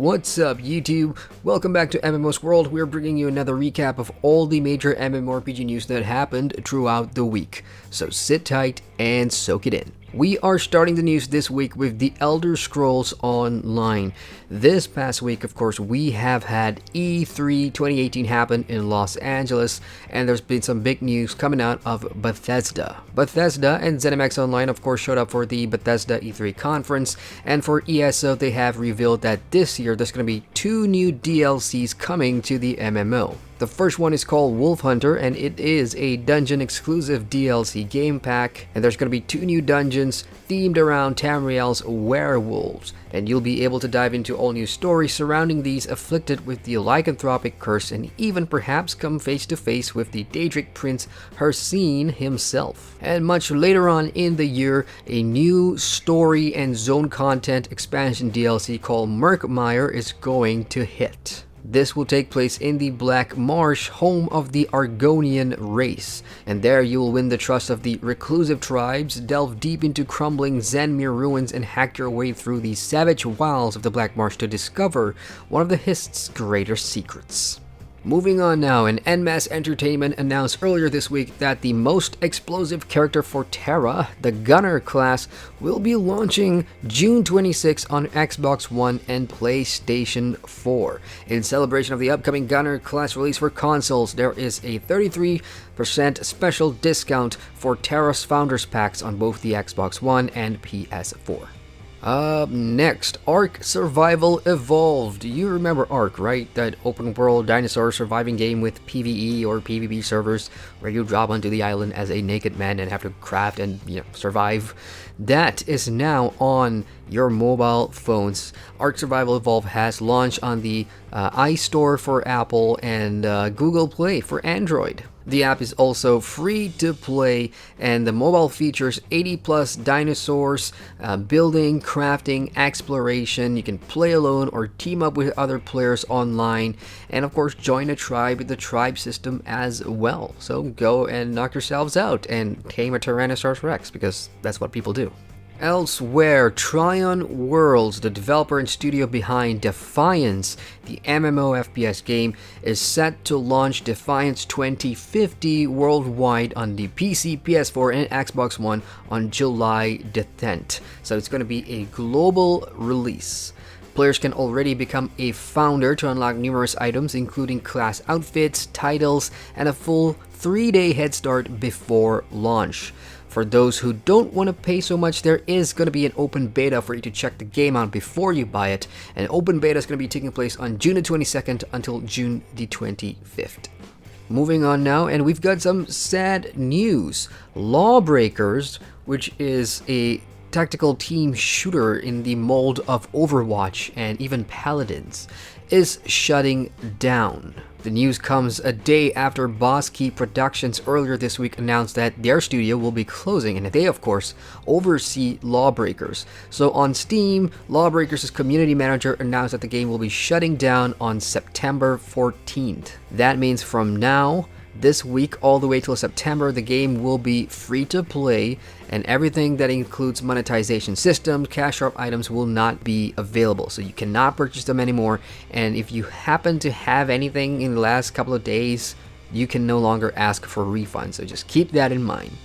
What's up, YouTube? Welcome back to MMOSWORLD. We're bringing you another recap of all the major MMORPG news that happened throughout the week. So sit tight and soak it in. We are starting the news this week with The Elder Scrolls Online. This past week, of course, we have had E3 2018 happen in Los Angeles, and there's been some big news coming out of Bethesda. Bethesda and ZeniMax Online, of course, showed up for the Bethesda E3 conference, and for ESO, they have revealed that this year there's going to be 2 new DLCs coming to the MMO. The first one is called Wolf Hunter, and it is a dungeon exclusive DLC game pack, and there's going to be 2 new dungeons themed around Tamriel's werewolves, and you'll be able to dive into all new stories surrounding these afflicted with the lycanthropic curse, and even perhaps come face to face with the Daedric Prince Hircine himself. And much later on in the year, a new story and zone content expansion DLC called Murkmire is going to hit. This will take place in the Black Marsh, home of the Argonian race, and there you will win the trust of the reclusive tribes, delve deep into crumbling Zenmir ruins, and hack your way through the savage wilds of the Black Marsh to discover one of the Hist's greater secrets. Moving on now, and NMAS Entertainment announced earlier this week that the most explosive character for TERA, the Gunner class, will be launching June 26 on Xbox One and PlayStation 4. In celebration of the upcoming Gunner class release for consoles, there is a 33% special discount for TERA's Founders Packs on both the Xbox One and PS4. Up next, ARK Survival Evolved. You remember ARK, right? That open world dinosaur surviving game with PvE or PvP servers where you drop onto the island as a naked man and have to craft and survive. That is now on your mobile phones. ARK Survival Evolved has launched on the iStore for Apple and Google Play for Android. The app is also free to play, and the mobile features 80 plus dinosaurs, building, crafting, exploration. You can play alone or team up with other players online, and of course join a tribe with the tribe system as well. So go and knock yourselves out and tame a Tyrannosaurus Rex, because that's what people do. Elsewhere, Trion Worlds, the developer and studio behind Defiance, the MMO FPS game, is set to launch Defiance 2050 worldwide on the PC, PS4, and Xbox One on July the 10th. So it's going to be a global release. Players can already become a founder to unlock numerous items, including class outfits, titles, and a full 3-day head start before launch. For those who don't want to pay so much, there is going to be an open beta for you to check the game out before you buy it. And open beta is going to be taking place on June the 22nd until June the 25th. Moving on now, and we've got some sad news. LawBreakers, which is a tactical team shooter in the mold of Overwatch and even Paladins, is shutting down. The news comes a day after Boss Key Productions earlier this week announced that their studio will be closing, and they of course oversee LawBreakers. So on Steam, LawBreakers' community manager announced that the game will be shutting down on September 14th. That means from now, this week all the way till September, the game will be free to play, and everything that includes monetization systems, cash drop items will not be available. So you cannot purchase them anymore, and if you happen to have anything in the last couple of days, you can no longer ask for refunds. So just keep that in mind.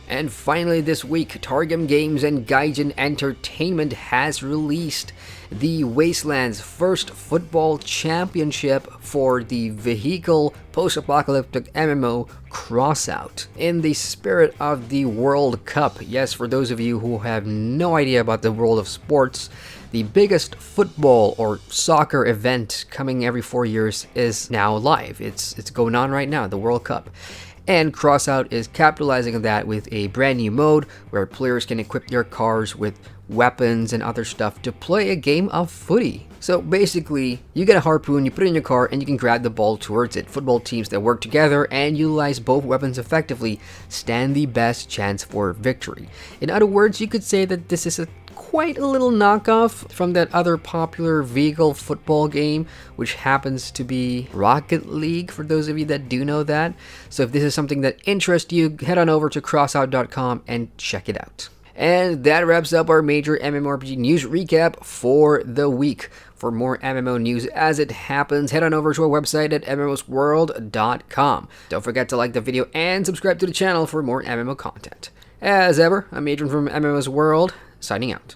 And finally this week, Targum Games and Gaijin Entertainment has released the Wasteland's first football championship for the vehicle post-apocalyptic MMO Crossout. In the spirit of the World Cup, yes, for those of you who have no idea about the world of sports, the biggest football or soccer event coming every 4 years is now live. It's going on right now, the World Cup. And Crossout is capitalizing on that with a brand new mode where players can equip their cars with weapons and other stuff to play a game of footy. So basically, you get a harpoon, you put it in your car, and you can grab the ball towards it. Football teams that work together and utilize both weapons effectively stand the best chance for victory. In other words, you could say that this is quite a little knockoff from that other popular vehicle football game, which happens to be Rocket League, for those of you that do know that. So if this is something that interests you, head on over to crossout.com and check it out. And that wraps up our major MMORPG news recap for the week. For more MMO news as it happens, head on over to our website at MMOSWORLD.com. Don't forget to like the video and subscribe to the channel for more MMO content. As ever, I'm Adrian from MMO's World, signing out.